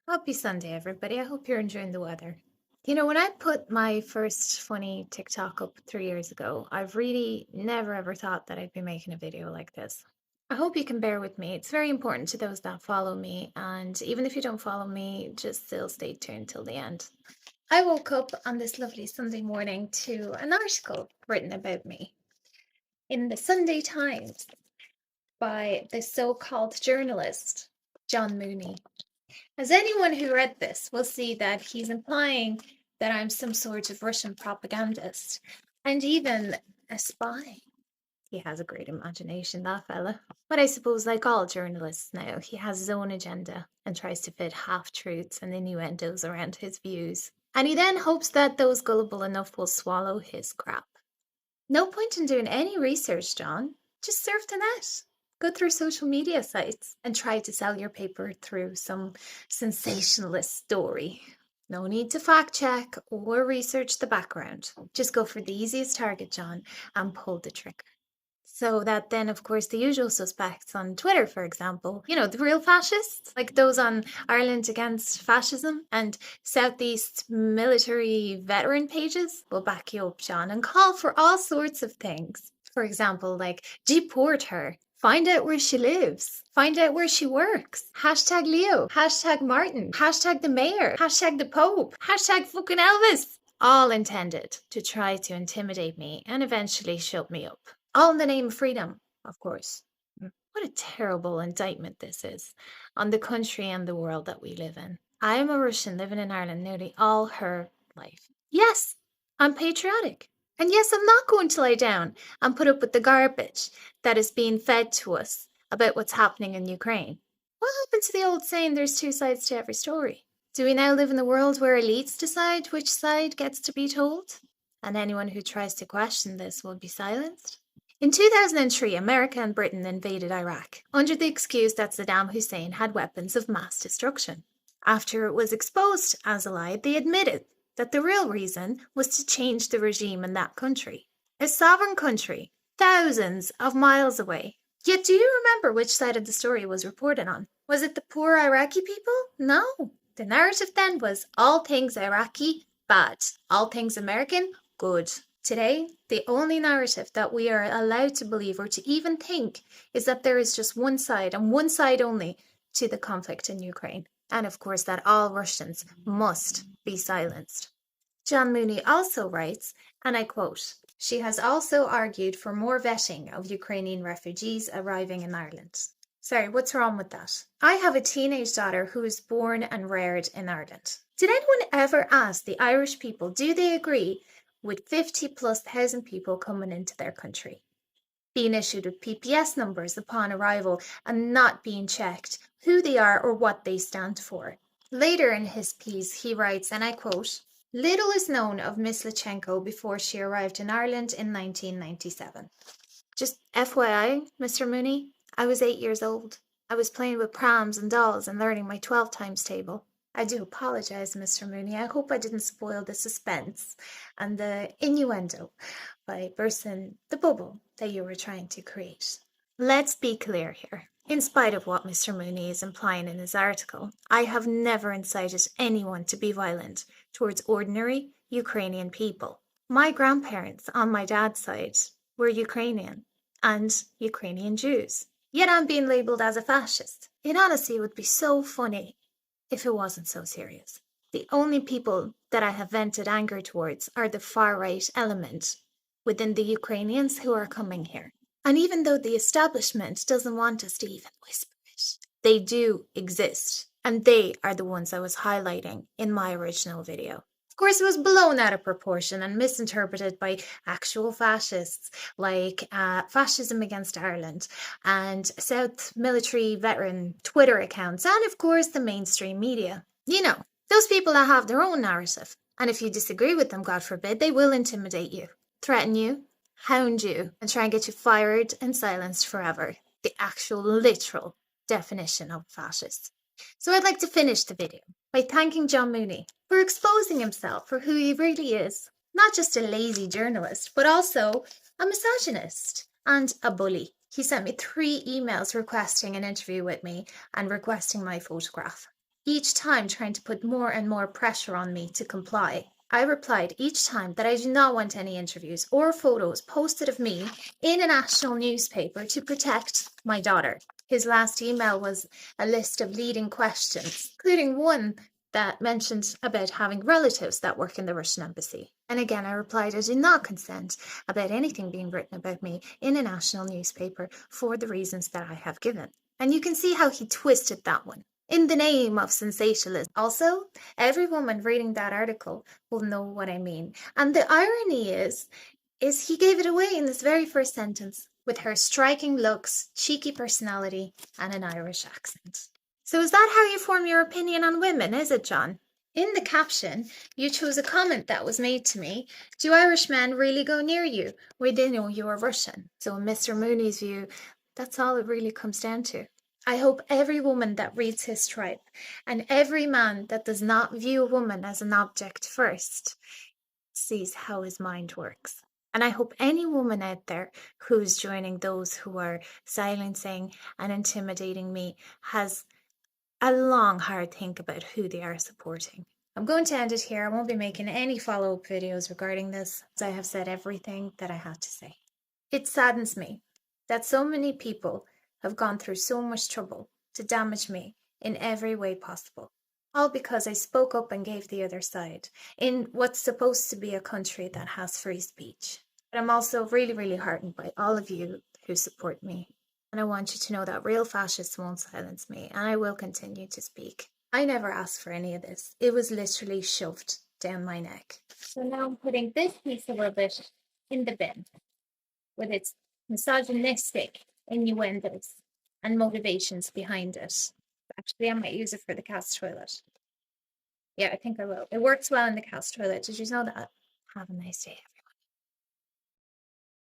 Happy Sunday, everybody. I hope you're enjoying the weather. When I put my first funny TikTok up 3 years ago, I've really never ever thought that I'd be making a video like this. I hope you can bear with me. It's very important to those that follow me, and even if you don't follow me, just still stay tuned till the end. I woke up on this lovely Sunday morning to an article written about me in the Sunday Times by the so-called journalist, John Mooney. As anyone who read this will see that he's implying that I'm some sort of Russian propagandist and even a spy. He has a great imagination, that fella. But I suppose, like all journalists now, he has his own agenda and tries to fit half-truths and innuendos around his views. And he then hopes that those gullible enough will swallow his crap. No point in doing any research, John. Just surf the net. Go through social media sites and try to sell your paper through some sensationalist story. No need to fact check or research the background. Just go for the easiest target, John, and pull the trigger. So that then, of course, the usual suspects on Twitter, for example, the real fascists, like those on Ireland Against Fascism and Southeast military veteran pages, will back you up, John, and call for all sorts of things. For example, like deport her, find out where she lives, find out where she works, hashtag Leo, hashtag Martin, hashtag the mayor, hashtag the Pope, hashtag fucking Elvis. All intended to try to intimidate me and eventually shut me up. All in the name of freedom, of course. What a terrible indictment this is on the country and the world that we live in. I am a Russian living in Ireland nearly all her life. Yes, I'm patriotic. And yes, I'm not going to lie down and put up with the garbage that is being fed to us about what's happening in Ukraine. What happened to the old saying, there's two sides to every story? Do we now live in a world where elites decide which side gets to be told? And anyone who tries to question this will be silenced? In 2003, America and Britain invaded Iraq under the excuse that Saddam Hussein had weapons of mass destruction. After it was exposed as a lie, they admitted that the real reason was to change the regime in that country. A sovereign country, thousands of miles away. Yet do you remember which side of the story was reported on? Was it the poor Iraqi people? No. The narrative then was all things Iraqi, bad. All things American, good. Today, the only narrative that we are allowed to believe or to even think is that there is just one side and one side only to the conflict in Ukraine. And of course, that all Russians must be silenced. John Mooney also writes, and I quote, "She has also argued for more vetting of Ukrainian refugees arriving in Ireland." Sorry, what's wrong with that? I have a teenage daughter who was born and reared in Ireland. Did anyone ever ask the Irish people, do they agree with 50,000+ people coming into their country, being issued with PPS numbers upon arrival and not being checked who they are or what they stand for? Later in his piece, he writes, and I quote, "Little is known of Miss Lechenko before she arrived in Ireland in 1997. Just FYI, Mr. Mooney, I was 8 years old. I was playing with prams and dolls and learning my 12 times table. I do apologize, Mr. Mooney. I hope I didn't spoil the suspense and the innuendo by bursting the bubble that you were trying to create." Let's be clear here. In spite of what Mr. Mooney is implying in his article, I have never incited anyone to be violent towards ordinary Ukrainian people. My grandparents on my dad's side were Ukrainian and Ukrainian Jews. Yet I'm being labelled as a fascist. It honestly would be so funny if it wasn't so serious. The only people that I have vented anger towards are the far-right element within the Ukrainians who are coming here. And even though the establishment doesn't want us to even whisper it, they do exist. And they are the ones I was highlighting in my original video. Of course, it was blown out of proportion and misinterpreted by actual fascists like Fascism Against Ireland and South military veteran Twitter accounts, and of course the mainstream media. Those people that have their own narrative. And if you disagree with them, God forbid, they will intimidate you, threaten you, hound you, and try and get you fired and silenced forever. The actual literal definition of fascist. So I'd like to finish the video by thanking John Mooney for exposing himself for who he really is. Not just a lazy journalist, but also a misogynist and a bully. He sent me 3 emails requesting an interview with me and requesting my photograph. each time trying to put more and more pressure on me to comply. I replied each time that I do not want any interviews or photos posted of me in a national newspaper to protect my daughter. His last email was a list of leading questions, including one that mentioned about having relatives that work in the Russian embassy. And again, I replied I do not consent about anything being written about me in a national newspaper for the reasons that I have given. And you can see how he twisted that one in the name of sensationalism. Also, every woman reading that article will know what I mean. And the irony is he gave it away in this very first sentence with her striking looks, cheeky personality, and an Irish accent. So is that how you form your opinion on women, is it, John? In the caption, you chose a comment that was made to me. Do Irish men really go near you where they know you are Russian? So in Mr. Mooney's view, that's all it really comes down to. I hope every woman that reads his tribe and every man that does not view a woman as an object first sees how his mind works. And I hope any woman out there who's joining those who are silencing and intimidating me has a long, hard think about who they are supporting. I'm going to end it here. I won't be making any follow-up videos regarding this, as I have said everything that I had to say. It saddens me that so many people have gone through so much trouble to damage me in every way possible, all because I spoke up and gave the other side in what's supposed to be a country that has free speech. But I'm also really, really heartened by all of you who support me. And I want you to know that real fascists won't silence me, and I will continue to speak. I never asked for any of this. It was literally shoved down my neck. So now I'm putting this piece of rubbish in the bin with its misogynistic innuendos and motivations behind it. Actually, I might use it for the cast toilet. Yeah, I think I will. It works well in the cast toilet. Did you know that? Have a nice day, everyone.